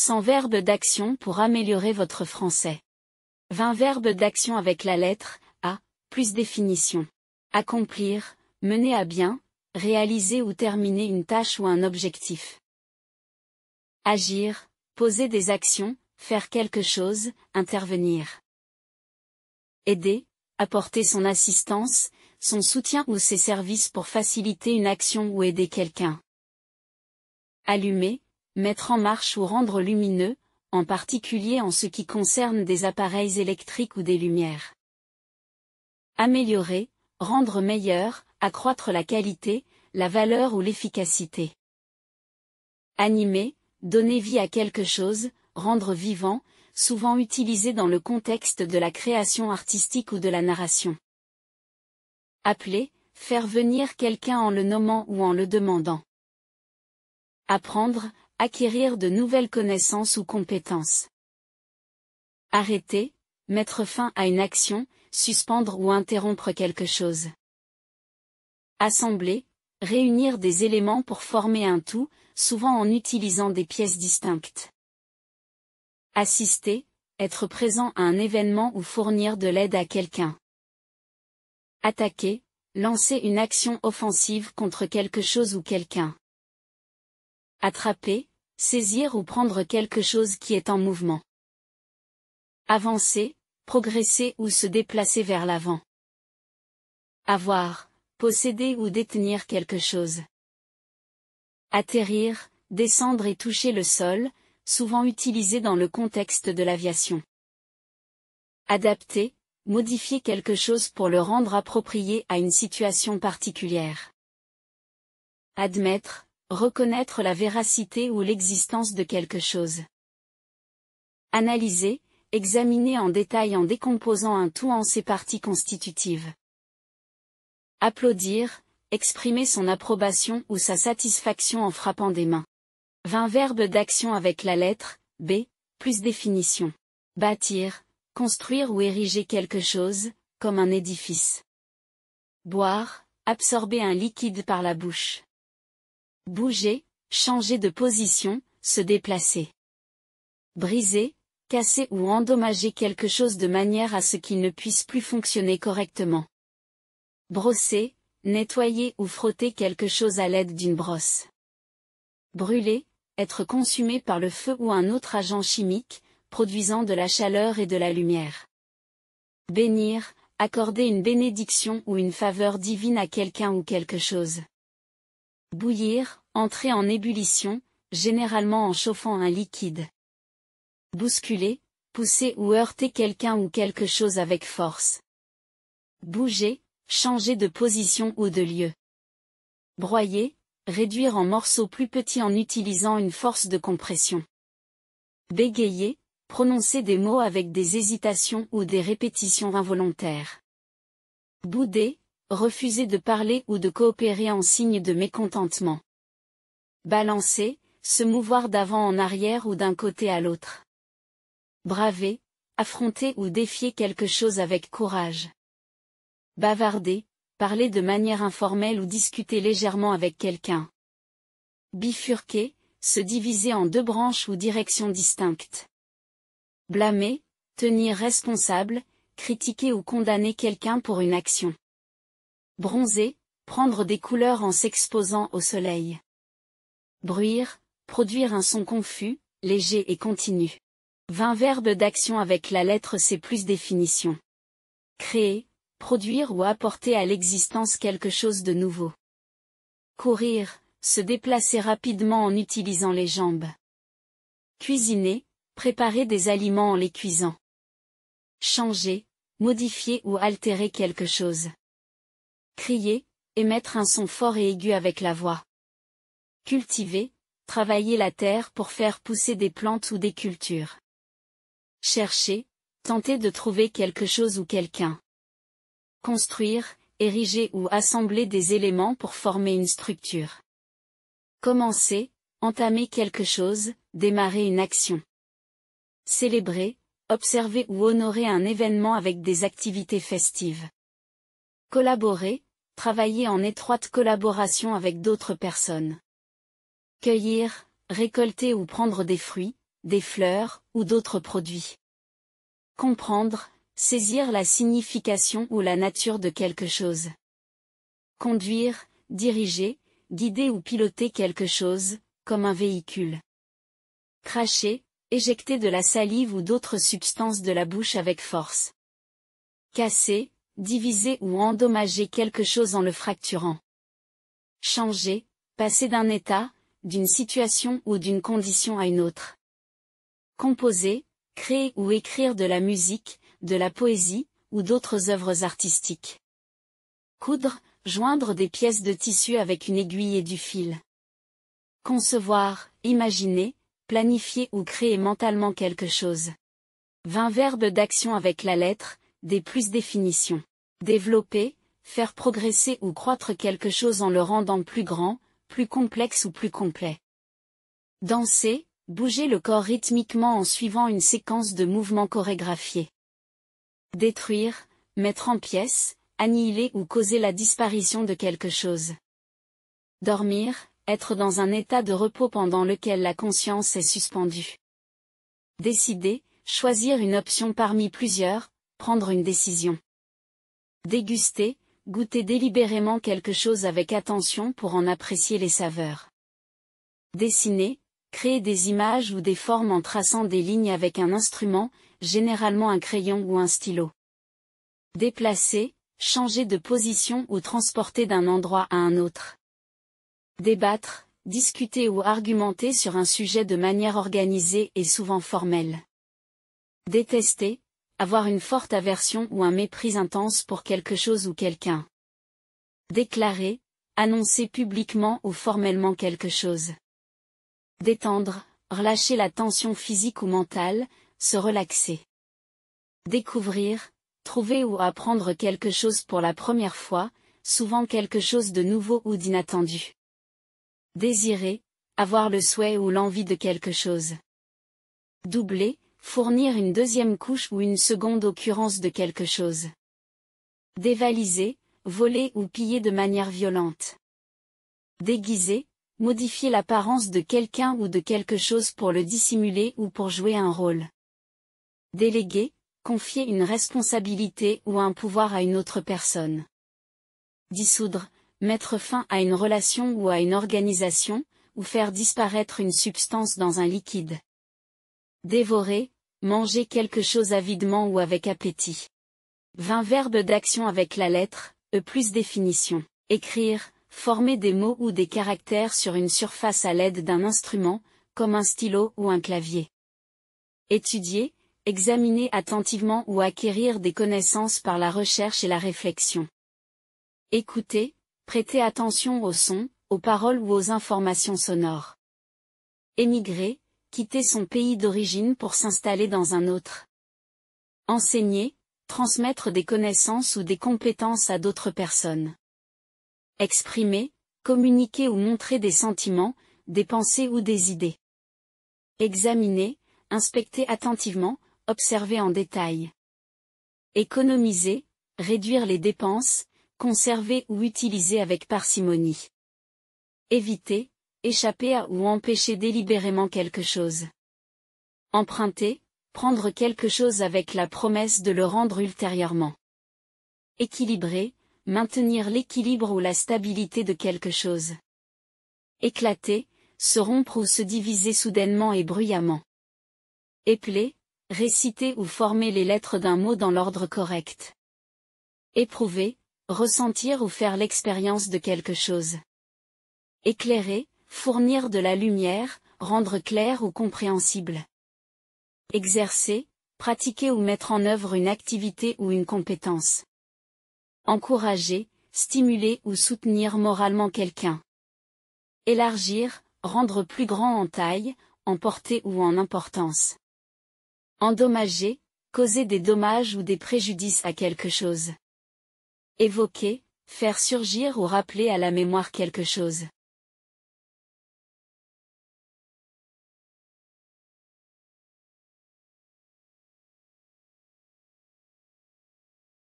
100 verbes d'action pour améliorer votre français. 20 verbes d'action avec la lettre A, plus définition. Accomplir, mener à bien, réaliser ou terminer une tâche ou un objectif. Agir, poser des actions, faire quelque chose, intervenir. Aider, apporter son assistance, son soutien ou ses services pour faciliter une action ou aider quelqu'un. Allumer, mettre en marche ou rendre lumineux, en particulier en ce qui concerne des appareils électriques ou des lumières. Améliorer, rendre meilleur, accroître la qualité, la valeur ou l'efficacité. Animer, donner vie à quelque chose, rendre vivant, souvent utilisé dans le contexte de la création artistique ou de la narration. Appeler, faire venir quelqu'un en le nommant ou en le demandant. Apprendre, acquérir de nouvelles connaissances ou compétences. Arrêter, mettre fin à une action, suspendre ou interrompre quelque chose. Assembler, réunir des éléments pour former un tout, souvent en utilisant des pièces distinctes. Assister, être présent à un événement ou fournir de l'aide à quelqu'un. Attaquer, lancer une action offensive contre quelque chose ou quelqu'un. Attraper, saisir ou prendre quelque chose qui est en mouvement. Avancer, progresser ou se déplacer vers l'avant. Avoir, posséder ou détenir quelque chose. Atterrir, descendre et toucher le sol, souvent utilisé dans le contexte de l'aviation. Adapter, modifier quelque chose pour le rendre approprié à une situation particulière. Admettre, reconnaître la véracité ou l'existence de quelque chose. Analyser, examiner en détail en décomposant un tout en ses parties constitutives. Applaudir, exprimer son approbation ou sa satisfaction en frappant des mains. 20 verbes d'action avec la lettre B, plus définition. Bâtir, construire ou ériger quelque chose, comme un édifice. Boire, absorber un liquide par la bouche. Bouger, changer de position, se déplacer. Briser, casser ou endommager quelque chose de manière à ce qu'il ne puisse plus fonctionner correctement. Brosser, nettoyer ou frotter quelque chose à l'aide d'une brosse. Brûler, être consumé par le feu ou un autre agent chimique, produisant de la chaleur et de la lumière. Bénir, accorder une bénédiction ou une faveur divine à quelqu'un ou quelque chose. Bouillir, entrer en ébullition, généralement en chauffant un liquide. Bousculer, pousser ou heurter quelqu'un ou quelque chose avec force. Bouger, changer de position ou de lieu. Broyer, réduire en morceaux plus petits en utilisant une force de compression. Bégayer, prononcer des mots avec des hésitations ou des répétitions involontaires. Bouder, refuser de parler ou de coopérer en signe de mécontentement. Balancer, se mouvoir d'avant en arrière ou d'un côté à l'autre. Braver, affronter ou défier quelque chose avec courage. Bavarder, parler de manière informelle ou discuter légèrement avec quelqu'un. Bifurquer, se diviser en deux branches ou directions distinctes. Blâmer, tenir responsable, critiquer ou condamner quelqu'un pour une action. Bronzer, prendre des couleurs en s'exposant au soleil. Bruire, produire un son confus, léger et continu. 20 verbes d'action avec la lettre C plus définition. Créer, produire ou apporter à l'existence quelque chose de nouveau. Courir, se déplacer rapidement en utilisant les jambes. Cuisiner, préparer des aliments en les cuisant. Changer, modifier ou altérer quelque chose. Crier, émettre un son fort et aigu avec la voix. Cultiver, travailler la terre pour faire pousser des plantes ou des cultures. Chercher, tenter de trouver quelque chose ou quelqu'un. Construire, ériger ou assembler des éléments pour former une structure. Commencer, entamer quelque chose, démarrer une action. Célébrer, observer ou honorer un événement avec des activités festives. Collaborer, travailler en étroite collaboration avec d'autres personnes. Cueillir, récolter ou prendre des fruits, des fleurs ou d'autres produits. Comprendre, saisir la signification ou la nature de quelque chose. Conduire, diriger, guider ou piloter quelque chose, comme un véhicule. Cracher, éjecter de la salive ou d'autres substances de la bouche avec force. Casser, diviser ou endommager quelque chose en le fracturant. Changer, passer d'un état, d'une situation ou d'une condition à une autre. Composer, créer ou écrire de la musique, de la poésie, ou d'autres œuvres artistiques. Coudre, joindre des pièces de tissu avec une aiguille et du fil. Concevoir, imaginer, planifier ou créer mentalement quelque chose. 20 verbes d'action avec la lettre, des plus définitions. Développer, faire progresser ou croître quelque chose en le rendant plus grand, plus complexe ou plus complet. Danser, bouger le corps rythmiquement en suivant une séquence de mouvements chorégraphiés. Détruire, mettre en pièces, annihiler ou causer la disparition de quelque chose. Dormir, être dans un état de repos pendant lequel la conscience est suspendue. Décider, choisir une option parmi plusieurs, prendre une décision. Déguster, goûter délibérément quelque chose avec attention pour en apprécier les saveurs. Dessiner, créer des images ou des formes en traçant des lignes avec un instrument, généralement un crayon ou un stylo. Déplacer, changer de position ou transporter d'un endroit à un autre. Débattre, discuter ou argumenter sur un sujet de manière organisée et souvent formelle. Détester, avoir une forte aversion ou un mépris intense pour quelque chose ou quelqu'un. Déclarer, annoncer publiquement ou formellement quelque chose. Détendre, relâcher la tension physique ou mentale, se relaxer. Découvrir, trouver ou apprendre quelque chose pour la première fois, souvent quelque chose de nouveau ou d'inattendu. Désirer, avoir le souhait ou l'envie de quelque chose. Doubler, fournir une deuxième couche ou une seconde occurrence de quelque chose. Dévaliser, voler ou piller de manière violente. Déguiser, modifier l'apparence de quelqu'un ou de quelque chose pour le dissimuler ou pour jouer un rôle. Déléguer, confier une responsabilité ou un pouvoir à une autre personne. Dissoudre, mettre fin à une relation ou à une organisation, ou faire disparaître une substance dans un liquide. Dévorer, manger quelque chose avidement ou avec appétit. 20 verbes d'action avec la lettre, plus définition. Écrire, former des mots ou des caractères sur une surface à l'aide d'un instrument, comme un stylo ou un clavier. Étudier, examiner attentivement ou acquérir des connaissances par la recherche et la réflexion. Écouter, prêter attention aux sons, aux paroles ou aux informations sonores. Émigrer, quitter son pays d'origine pour s'installer dans un autre. Enseigner, transmettre des connaissances ou des compétences à d'autres personnes. Exprimer, communiquer ou montrer des sentiments, des pensées ou des idées. Examiner, inspecter attentivement, observer en détail. Économiser, réduire les dépenses, conserver ou utiliser avec parcimonie. Éviter, échapper à ou empêcher délibérément quelque chose. Emprunter, prendre quelque chose avec la promesse de le rendre ultérieurement. Équilibrer, maintenir l'équilibre ou la stabilité de quelque chose. Éclater, se rompre ou se diviser soudainement et bruyamment. Épeler, réciter ou former les lettres d'un mot dans l'ordre correct. Éprouver, ressentir ou faire l'expérience de quelque chose. Éclairer, fournir de la lumière, rendre clair ou compréhensible. Exercer, pratiquer ou mettre en œuvre une activité ou une compétence. Encourager, stimuler ou soutenir moralement quelqu'un. Élargir, rendre plus grand en taille, en portée ou en importance. Endommager, causer des dommages ou des préjudices à quelque chose. Évoquer, faire surgir ou rappeler à la mémoire quelque chose.